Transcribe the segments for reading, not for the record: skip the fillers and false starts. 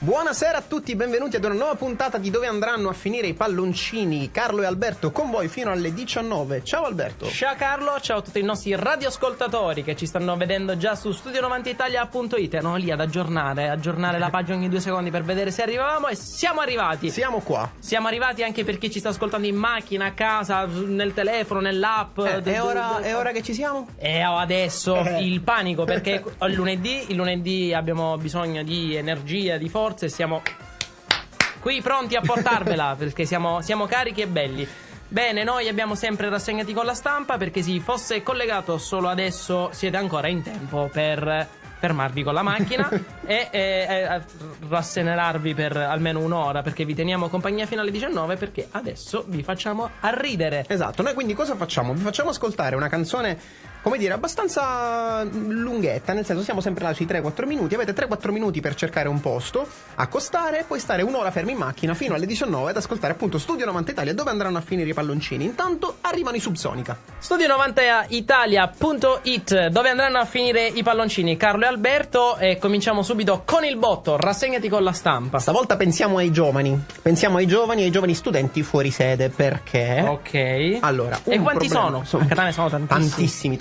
Buonasera a tutti, benvenuti ad una nuova puntata di Dove andranno a finire i palloncini. Carlo e Alberto con voi fino alle 19. Ciao Alberto. Ciao Carlo, ciao a tutti i nostri radioascoltatori che ci stanno vedendo già su studio90italia.it. Erano lì ad aggiornare la pagina ogni 2 secondi per vedere se arrivavamo, e siamo arrivati. Siamo qua. Siamo arrivati anche per chi ci sta ascoltando in macchina, a casa, nel telefono, nell'app. È ora che ci siamo? Adesso il panico, perché il lunedì abbiamo bisogno di energia, di forza, e siamo qui pronti a portarvela perché siamo carichi e belli. Bene, noi abbiamo sempre rassegnati con la stampa, perché se fosse collegato solo adesso siete ancora in tempo per fermarvi con la macchina e rassenerarvi per almeno un'ora, perché vi teniamo compagnia fino alle 19, perché adesso vi facciamo arridere. Esatto, noi quindi cosa facciamo? Vi facciamo ascoltare una canzone, come dire, abbastanza lunghetta, nel senso siamo sempre là sui 3-4 minuti, avete 3-4 minuti per cercare un posto, accostare, poi stare un'ora fermi in macchina fino alle 19 ad ascoltare appunto Studio 90 Italia, dove andranno a finire i palloncini. Intanto arrivano i Subsonica. Studio90italia.it, dove andranno a finire i palloncini. Carlo e Alberto, e cominciamo subito con il botto, rassegnati con la stampa. Stavolta pensiamo ai giovani studenti fuori sede, perché... Ok. Allora, e quanti sono? A Catania sono tantissimi,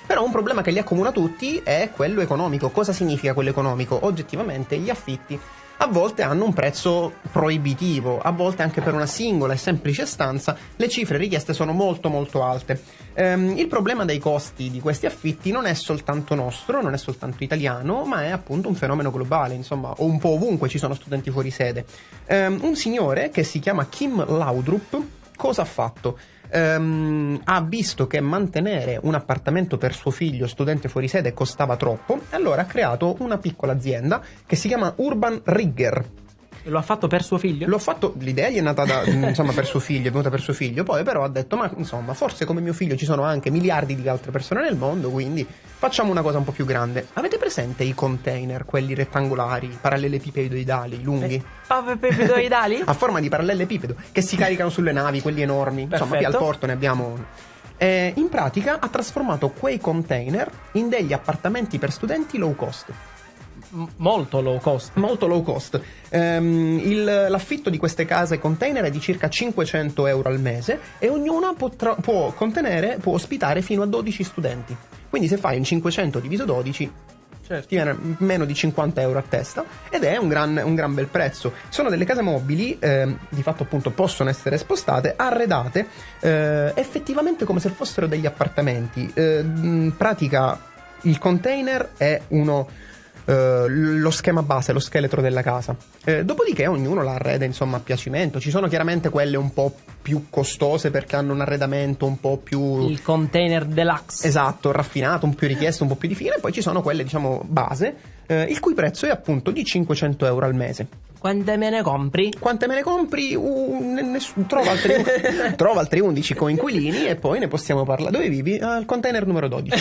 però un problema che li accomuna tutti è quello economico. Cosa significa quello economico? Oggettivamente gli affitti a volte hanno un prezzo proibitivo, a volte anche per una singola e semplice stanza le cifre richieste sono molto molto alte. Il problema dei costi di questi affitti non è soltanto nostro, non è soltanto italiano, ma è appunto un fenomeno globale, insomma, o un po' ovunque ci sono studenti fuori sede. Un signore che si chiama Kim Laudrup cosa ha fatto? Ha visto che mantenere un appartamento per suo figlio studente fuori sede costava troppo, e allora ha creato una piccola azienda che si chiama Urban Rigger. Lo ha fatto per suo figlio? L'idea gli è nata per suo figlio, è venuta per suo figlio, poi però ha detto, ma insomma, forse come mio figlio ci sono anche miliardi di altre persone nel mondo, quindi facciamo una cosa un po' più grande. Avete presente i container, quelli rettangolari, parallelepipedoidali, lunghi? Parallelepipedoidali? A forma di parallelepipedo, che si caricano sulle navi, quelli enormi. Perfetto. Insomma, qui al porto ne abbiamo... in pratica ha trasformato quei container in degli appartamenti per studenti low cost. Molto low cost. L'affitto di queste case container è di circa 500 euro al mese, e ognuna può ospitare fino a 12 studenti. Quindi se fai un 500 diviso 12, certo, ti viene meno di 50 euro a testa, ed è un gran bel prezzo. Sono delle case mobili, di fatto appunto possono essere spostate, arredate effettivamente come se fossero degli appartamenti. In pratica il container è lo schema base, lo scheletro della casa. Dopodiché ognuno la arreda insomma a piacimento. Ci sono chiaramente quelle un po' più costose perché hanno un arredamento un po' più... il container deluxe. Esatto, raffinato, un po' più richiesto, un po' più difficile. E poi ci sono quelle diciamo base, il cui prezzo è appunto di 500 euro al mese. Quante me ne compri? Trova altri 11 coinquilini e poi ne possiamo parlare. Dove vivi? Al container numero 12.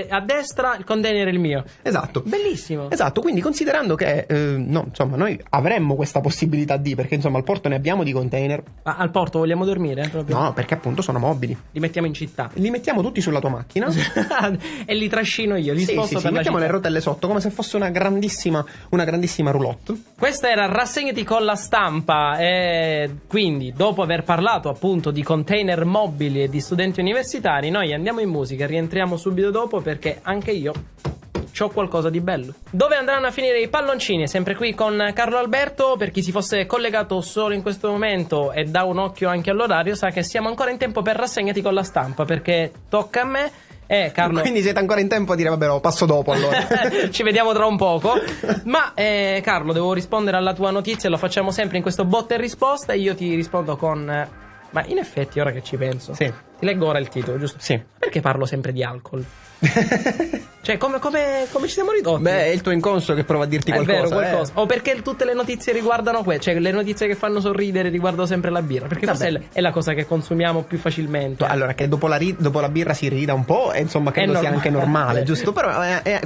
A destra il container è il mio. Esatto. Bellissimo. Esatto, quindi considerando che noi avremmo questa possibilità perché insomma al porto ne abbiamo di container. Al porto vogliamo dormire? Proprio? No, perché appunto sono mobili. Li mettiamo in città. Li mettiamo tutti sulla tua macchina e li trascino io, li sposto per la mettiamo città. le rotelle sotto come se fosse una grandissima roulotte. Questa era Rassegnati con la stampa, e quindi dopo aver parlato appunto di container mobili e di studenti universitari, noi andiamo in musica e rientriamo subito dopo, perché anche io c'ho qualcosa di bello. Dove andranno a finire i palloncini? Sempre qui con Carlo Alberto. Per chi si fosse collegato solo in questo momento e dà un occhio anche all'orario, sa che siamo ancora in tempo per Rassegnati con la stampa, perché tocca a me. Carlo. Quindi siete ancora in tempo a dire vabbè, lo passo dopo allora. Ci vediamo tra un poco. Ma Carlo, devo rispondere alla tua notizia. Lo facciamo sempre in questo botta e risposta, e io ti rispondo con ma in effetti, ora che ci penso, sì, ti leggo ora il titolo, giusto? Sì. Perché parlo sempre di alcol? Cioè, come ci siamo ridotti? Beh, è il tuo inconscio che prova a dirti qualcosa. È vero, qualcosa. O perché tutte le notizie riguardano cioè le notizie che fanno sorridere riguardano sempre la birra. Perché forse è la cosa che consumiamo più facilmente. Allora, che dopo la birra si rida un po', e insomma credo sia anche normale, giusto? Però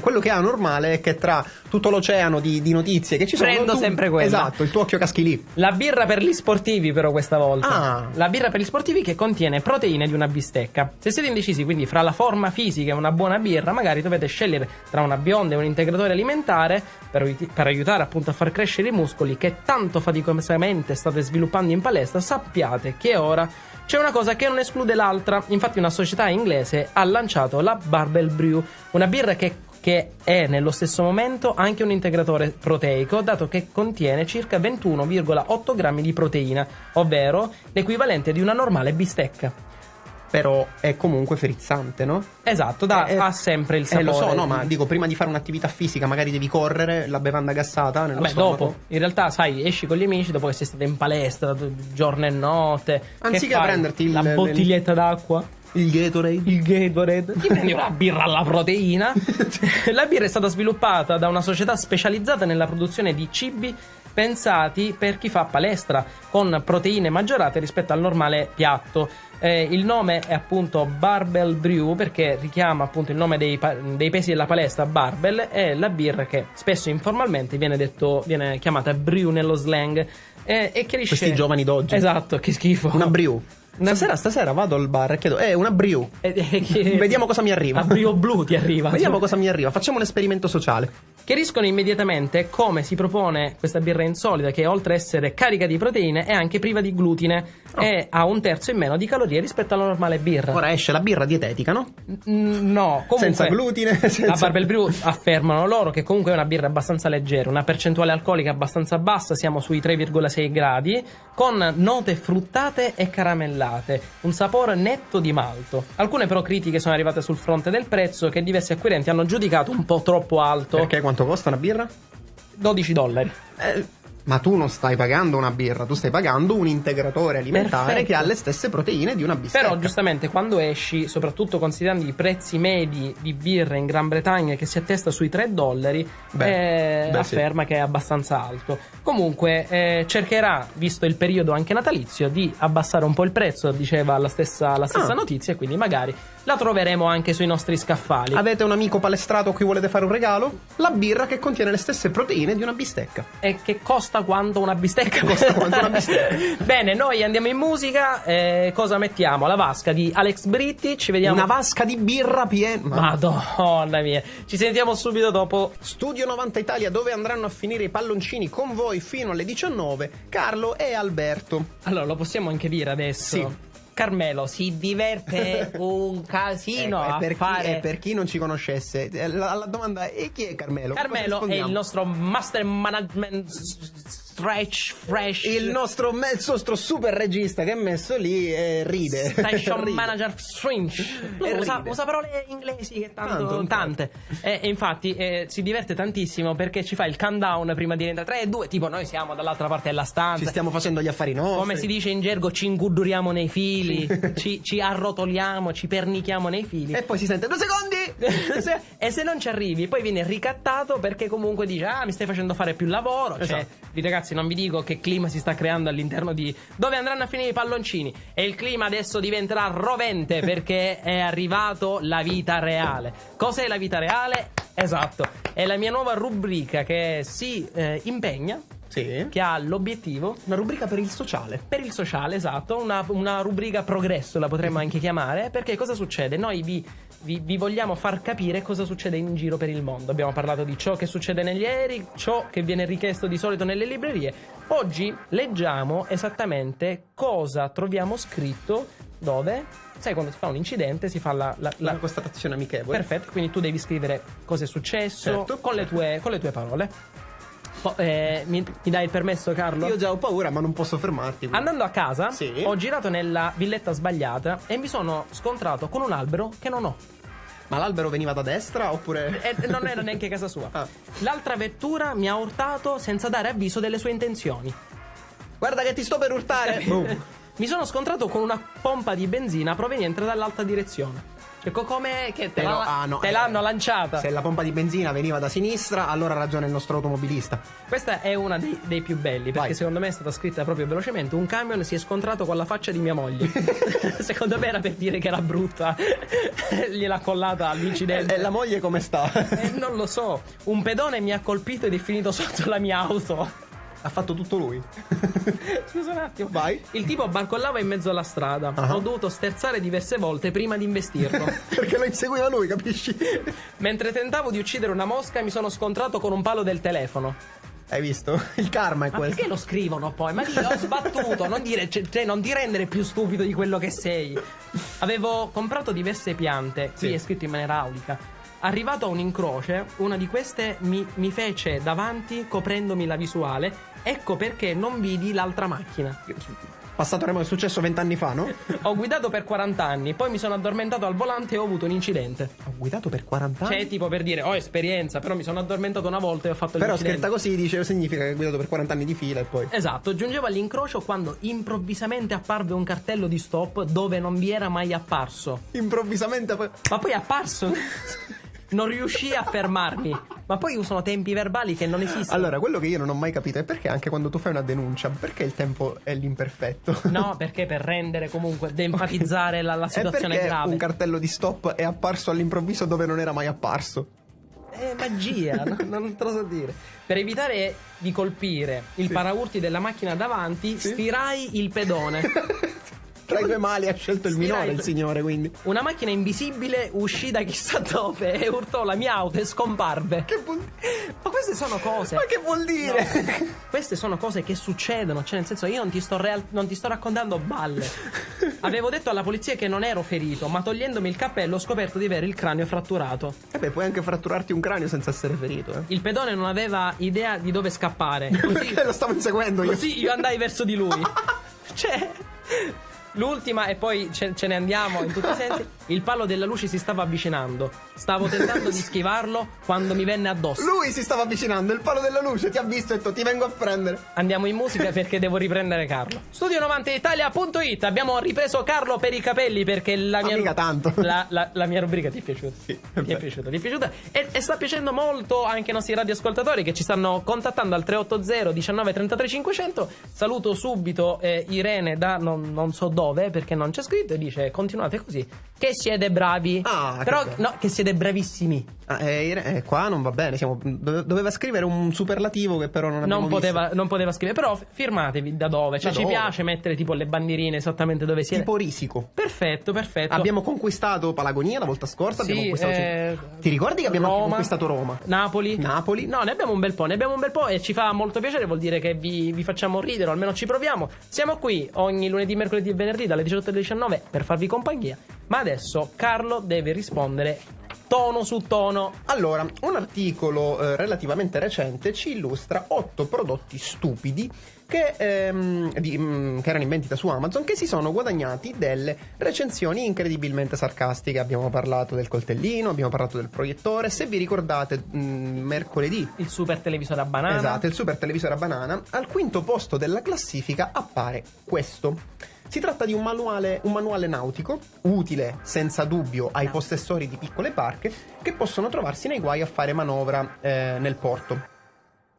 quello che è anormale è che tra tutto l'oceano di notizie che ci sono, prendo sempre quella. Esatto, il tuo occhio caschi lì. La birra per gli sportivi, però, questa volta. Ah. La birra per gli sportivi che contiene proteine di una bistecca. Se siete indecisi quindi fra la forma fisica e una buona birra, magari dovete scegliere tra una bionda e un integratore alimentare per aiutare appunto a far crescere i muscoli che tanto faticosamente state sviluppando in palestra, sappiate che ora c'è una cosa che non esclude l'altra. Infatti una società inglese ha lanciato la Barbell Brew, una birra che è nello stesso momento anche un integratore proteico, dato che contiene circa 21,8 grammi di proteina, ovvero l'equivalente di una normale bistecca. Però è comunque frizzante, no? Esatto, ha sempre il sapore. Lo so, no, ma dico, prima di fare un'attività fisica magari devi correre, la bevanda gassata nello stomaco. Dopo, in realtà, sai, esci con gli amici dopo che sei stato in palestra giorno e notte. Anziché prenderti la bottiglietta d'acqua, il Gatorade, ti prendi una birra alla proteina. La birra è stata sviluppata da una società specializzata nella produzione di cibi pensati per chi fa palestra, con proteine maggiorate rispetto al normale piatto. Il nome è appunto Barbell Brew perché richiama appunto il nome dei pesi della palestra, barbell, e la birra che spesso informalmente viene chiamata brew nello slang, e chiarisce questi giovani d'oggi. Esatto, che schifo. Una brew. Stasera vado al bar e chiedo una brew. Vediamo cosa mi arriva. La brew blu ti arriva. Vediamo cosa mi arriva. Facciamo un esperimento sociale. Chiariscono immediatamente come si propone questa birra insolita, che oltre a essere carica di proteine è anche priva di glutine e ha 1/3 in meno di calorie rispetto alla normale birra. Ora esce la birra dietetica, no? No, comunque senza glutine, La Barbell Brew affermano loro che comunque è una birra abbastanza leggera, una percentuale alcolica abbastanza bassa, siamo sui 3,6 gradi, con note fruttate e caramellate, un sapore netto di malto. Alcune però critiche sono arrivate sul fronte del prezzo, che diversi acquirenti hanno giudicato un po' troppo alto. Perché quanto costa una birra? $12. Ma tu non stai pagando una birra, tu stai pagando un integratore alimentare. Perfetto. Che ha le stesse proteine di una bistecca. Però giustamente quando esci, soprattutto considerando i prezzi medi di birra in Gran Bretagna, che si attesta sui $3, afferma che è abbastanza alto. Comunque cercherà, visto il periodo anche natalizio, di abbassare un po' il prezzo, diceva la stessa notizia, e quindi magari la troveremo anche sui nostri scaffali. Avete un amico palestrato a cui volete fare un regalo? La birra che contiene le stesse proteine di una bistecca. E che costa quanto una bistecca? Costa quanto una bistecca. Bene, noi andiamo in musica. Cosa mettiamo? La vasca di Alex Britti. Ci vediamo. Una vasca di birra piena. Madonna mia. Ci sentiamo subito dopo Studio 90 Italia, dove andranno a finire i palloncini con voi fino alle 19. Carlo e Alberto. Allora, lo possiamo anche dire adesso? Sì. Carmelo si diverte un casino per chi non ci conoscesse, la domanda è: chi è Carmelo? Carmelo è il nostro master management stretch fresh, il nostro super regista che è messo lì e ride. Station manager stretch. Usa parole inglesi che tante. E infatti si diverte tantissimo perché ci fa il countdown prima di entrare. 3, 2, tipo noi siamo dall'altra parte della stanza, ci stiamo facendo gli affari nostri, come si dice in gergo, ci inguduriamo nei fili, ci arrotoliamo, ci pernichiamo nei fili, e poi si sente 2 secondi e se non ci arrivi poi viene ricattato perché comunque dice mi stai facendo fare più lavoro. Esatto. Ragazzi, non vi dico che clima si sta creando all'interno di dove andranno a finire i palloncini, e il clima adesso diventerà rovente perché è arrivato la vita reale. Cos'è la vita reale? Esatto, è la mia nuova rubrica che si impegna, sì, che ha l'obiettivo, una rubrica per il sociale. Per il sociale, esatto, una rubrica progresso la potremmo anche chiamare, perché cosa succede? Noi vi vogliamo far capire cosa succede in giro per il mondo. Abbiamo parlato di ciò che succede negli aerei, ciò che viene richiesto di solito nelle librerie. Oggi leggiamo esattamente cosa troviamo scritto dove. Sai, quando si fa un incidente si fa la constatazione amichevole. Perfetto, quindi tu devi scrivere cosa è successo, certo, con le tue parole. Mi dai il permesso, Carlo? Io già ho paura, ma non posso fermarti. Quindi. Andando a casa, sì, ho girato nella villetta sbagliata e mi sono scontrato con un albero che non ho. Ma l'albero veniva da destra oppure? Non era neanche casa sua. Ah. L'altra vettura mi ha urtato senza dare avviso delle sue intenzioni. Guarda che ti sto per urtare. Mi sono scontrato con una pompa di benzina proveniente dall'alta direzione. Come che te l'hanno lanciata? Se la pompa di benzina veniva da sinistra, allora ha ragione il nostro automobilista. Questa è una dei più belli, perché Vai. Secondo me è stata scritta proprio velocemente. Un camion si è scontrato con la faccia di mia moglie. Secondo me era per dire che era brutta. Gliel'ha collata all'incidente. E la moglie come sta? Non lo so. Un pedone mi ha colpito ed è finito sotto la mia auto. Ha fatto tutto lui. Scusa un attimo. Vai. Il tipo barcollava in mezzo alla strada. Ho dovuto sterzare diverse volte prima di investirlo. Perché lo inseguiva lui, capisci? Mentre tentavo di uccidere una mosca mi sono scontrato con un palo del telefono. Hai visto? Il karma è Ma questo. perché lo scrivono poi? Ma lì ho sbattuto, non dire, cioè, non ti rendere più stupido di quello che sei. Avevo comprato diverse piante, qui Sì. è scritto in maniera aulica. Arrivato a un incrocio, una di queste mi fece davanti coprendomi la visuale. Ecco perché non vidi l'altra macchina. Passato Remo, è successo 20 anni fa, no? Ho guidato per 40 anni, poi mi sono addormentato al volante e ho avuto un incidente. Ho guidato per 40 anni. Cioè, tipo per dire, ho esperienza, però mi sono addormentato una volta e ho fatto Però l'incidente. scritta così dice significa che hai guidato per 40 anni di fila e poi. Esatto, giungevo all'incrocio quando improvvisamente apparve un cartello di stop dove non vi era mai apparso. Improvvisamente poi. Ma poi è apparso. Non riuscii a fermarmi. Ma poi usano tempi verbali che non esistono. Allora, quello che io non ho mai capito è perché anche quando tu fai una denuncia, perché il tempo è l'imperfetto? No, perché per rendere comunque, ad enfatizzare la situazione e perché grave. un cartello di stop è apparso all'improvviso dove non era mai apparso? È magia, non te lo so dire. Per evitare di colpire il paraurti della macchina davanti, stirai il pedone. Tra i due mali ha scelto il minore, Stirai- il signore, quindi. Una macchina invisibile uscì da chissà dove e urtò la mia auto e scomparve. Che vuol... Ma queste sono cose. Ma che vuol dire? No, queste sono cose che succedono. Cioè, nel senso, io non ti sto raccontando balle. Avevo detto alla polizia che non ero ferito, ma togliendomi il cappello ho scoperto di avere il cranio fratturato. E beh, puoi anche fratturarti un cranio senza essere ferito, eh. Il pedone non aveva idea di dove scappare. Così, Perché lo stavo inseguendo io. così io andai verso di lui. Cioè. L'ultima e poi ce ne andiamo in tutti i sensi. Il palo della luce si stava avvicinando. Stavo tentando di schivarlo quando mi venne addosso. Lui si stava avvicinando, il palo della luce ti ha visto e ha detto ti vengo a prendere. Andiamo in musica perché devo riprendere Carlo. Studio90italia.it. Abbiamo ripreso Carlo per i capelli perché la mia mica tanto. La mia rubrica ti è piaciuta? Sì, Ti è piaciuta? Ti è piaciuta? E sta piacendo molto anche ai nostri radioascoltatori che ci stanno contattando al 380 19 33 500. Saluto subito Irene da non so dove perché non c'è scritto e dice continuate così che siete bravi. Ah, che però bello. no, che siete bravissimi. Qua non va bene, doveva scrivere un superlativo che però non abbiamo visto. Non poteva scrivere, però firmatevi da dove. Cioè, Da ci dove? piace mettere tipo le bandierine esattamente dove siete. Tipo Risico. Perfetto. Abbiamo conquistato Palagonia la volta scorsa, Sì, abbiamo conquistato Ti ricordi che abbiamo anche Roma, conquistato Roma? Napoli. No, ne abbiamo un bel po', e ci fa molto piacere, vuol dire che vi facciamo ridere, o almeno ci proviamo. Siamo qui ogni lunedì, mercoledì e venerdì dalle 18 alle 19 per farvi compagnia. Ma adesso Carlo deve rispondere tono su tono. Allora, un articolo relativamente recente ci illustra 8 prodotti stupidi che erano in vendita su Amazon, che si sono guadagnati delle recensioni incredibilmente sarcastiche. Abbiamo parlato del coltellino, abbiamo parlato del proiettore. Se vi ricordate, mercoledì, Il super televisore a banana. esatto, il super televisore a banana, al quinto posto della classifica appare questo. Si tratta di un manuale nautico, utile senza dubbio ai possessori di piccole barche che possono trovarsi nei guai a fare manovra nel porto.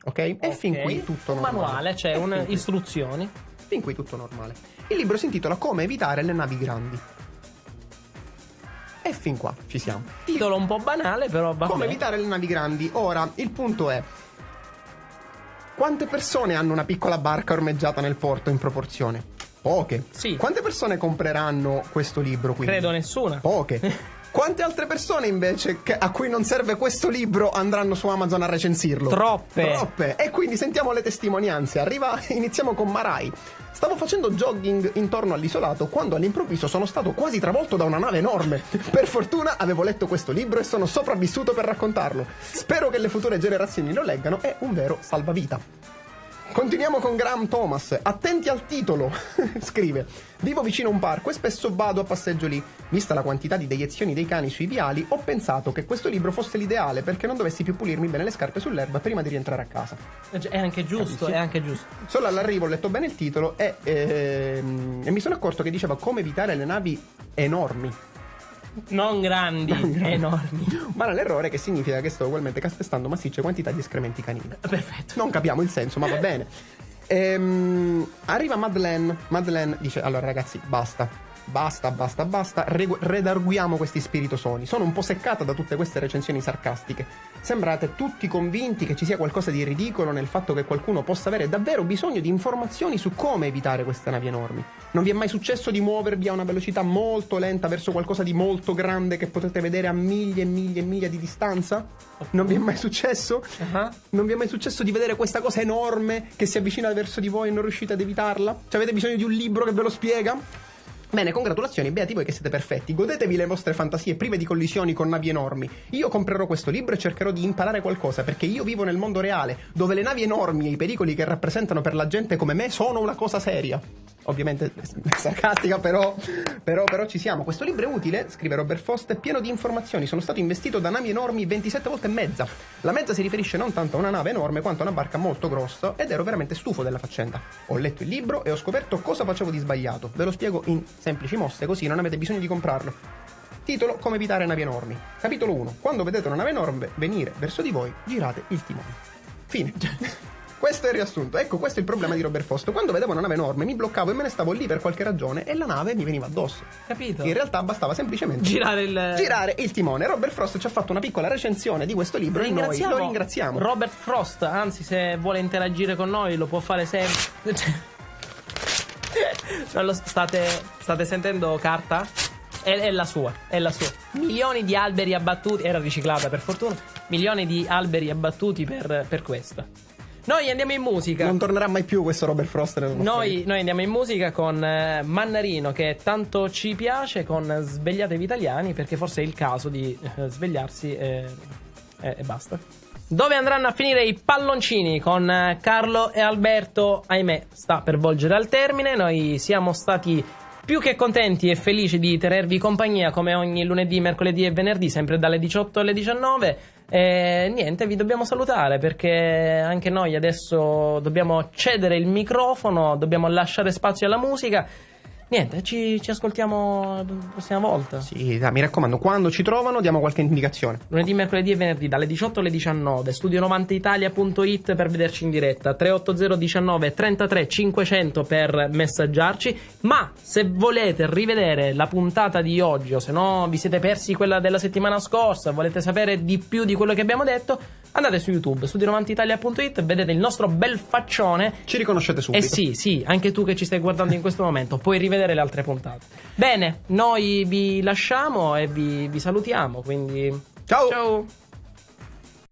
Ok? E fin qui tutto un normale. manuale, cioè E fin qui- istruzioni. Fin qui tutto normale. Il libro si intitola Come evitare le navi grandi. E fin qua ci siamo. Titolo un po' banale, però va Come bene. evitare le navi grandi. Ora, il punto è: quante persone hanno una piccola barca ormeggiata nel porto in proporzione? Poche. Sì. Quante persone compreranno questo libro, quindi? Credo nessuna. Poche. Quante altre persone invece a cui non serve questo libro andranno su Amazon a recensirlo? Troppe. E quindi sentiamo le testimonianze. Iniziamo con Marai. Stavo facendo jogging intorno all'isolato quando all'improvviso sono stato quasi travolto da una nave enorme. Per fortuna avevo letto questo libro e sono sopravvissuto per raccontarlo. Spero che le future generazioni lo leggano, è un vero salvavita. Continuiamo con Graham Thomas. Attenti al titolo, scrive. Vivo vicino a un parco e spesso vado a passeggio lì. Vista la quantità di deiezioni dei cani sui viali, ho pensato che questo libro fosse l'ideale perché non dovessi più pulirmi bene le scarpe sull'erba prima di rientrare a casa. È anche giusto, Capisci? è anche giusto. Solo all'arrivo ho letto bene il titolo e mi sono accorto che diceva come evitare le navi enormi. Non grandi, enormi. Ma l'errore che significa che sto ugualmente calpestando massicce quantità di escrementi canini. Perfetto. Non capiamo il senso, ma va bene. Arriva Madeleine. Madeleine dice: allora ragazzi, basta. Basta, redarguiamo questi spiritosoni. Sono un po' seccata da tutte queste recensioni sarcastiche. Sembrate tutti convinti che ci sia qualcosa di ridicolo nel fatto che qualcuno possa avere davvero bisogno di informazioni su come evitare queste navi enormi. Non vi è mai successo di muovervi a una velocità molto lenta verso qualcosa di molto grande che potete vedere a miglia e miglia e miglia di distanza? Non vi è mai successo? Non vi è mai successo di vedere questa cosa enorme che si avvicina verso di voi e non riuscite ad evitarla? Cioè, avete bisogno di un libro che ve lo spiega? Bene, congratulazioni, beati voi che siete perfetti. Godetevi le vostre fantasie prive di collisioni con navi enormi. Io comprerò questo libro e cercherò di imparare qualcosa, perché io vivo nel mondo reale, dove le navi enormi e i pericoli che rappresentano per la gente come me sono una cosa seria. Ovviamente sarcastica, però ci siamo. Questo libro è utile, scrive Robert Frost, è pieno di informazioni. Sono stato investito da navi enormi 27 volte e mezza. La mezza si riferisce non tanto a una nave enorme quanto a una barca molto grossa, ed ero veramente stufo della faccenda. Ho letto il libro e ho scoperto cosa facevo di sbagliato. Ve lo spiego in semplici mosse, così non avete bisogno di comprarlo. Titolo: Come evitare navi enormi. Capitolo 1. Quando vedete una nave enorme venire verso di voi, girate il timone. Fine. Questo è il riassunto. Ecco, questo è il problema di Robert Frost. Quando vedevo una nave enorme mi bloccavo e me ne stavo lì per qualche ragione e la nave mi veniva addosso. Capito? In realtà bastava semplicemente girare il timone. Robert Frost ci ha fatto una piccola recensione di questo libro e noi lo ringraziamo. Robert Frost, anzi, se vuole interagire con noi lo può fare sempre. State sentendo carta? È la sua. Milioni di alberi abbattuti. Era riciclata, per fortuna. Milioni di alberi abbattuti per questa. Noi andiamo in musica. Non tornerà mai più questo Robert Frost. Noi andiamo in musica con Mannarino, che tanto ci piace, con Svegliatevi Italiani, perché forse è il caso di svegliarsi e basta. Dove andranno a finire i palloncini con Carlo e Alberto, ahimè, sta per volgere al termine. Noi siamo stati più che contenti e felici di tenervi compagnia come ogni lunedì, mercoledì e venerdì, sempre dalle 18 alle 19. E niente, vi dobbiamo salutare perché anche noi adesso dobbiamo cedere il microfono, dobbiamo lasciare spazio alla musica. Niente, ci ascoltiamo la prossima volta. Sì, mi raccomando, quando ci trovano diamo qualche indicazione. Lunedì, mercoledì e venerdì dalle 18 alle 19. Studio90italia.it per vederci in diretta. 380 19 33 500 per messaggiarci. Ma se volete rivedere la puntata di oggi, o se no vi siete persi quella della settimana scorsa, volete sapere di più di quello che abbiamo detto, andate su YouTube, Studio90italia.it, vedete il nostro bel faccione. Ci riconoscete subito. Sì, anche tu che ci stai guardando in questo momento puoi rivedere le altre puntate. Bene, noi vi lasciamo e vi salutiamo, quindi ciao.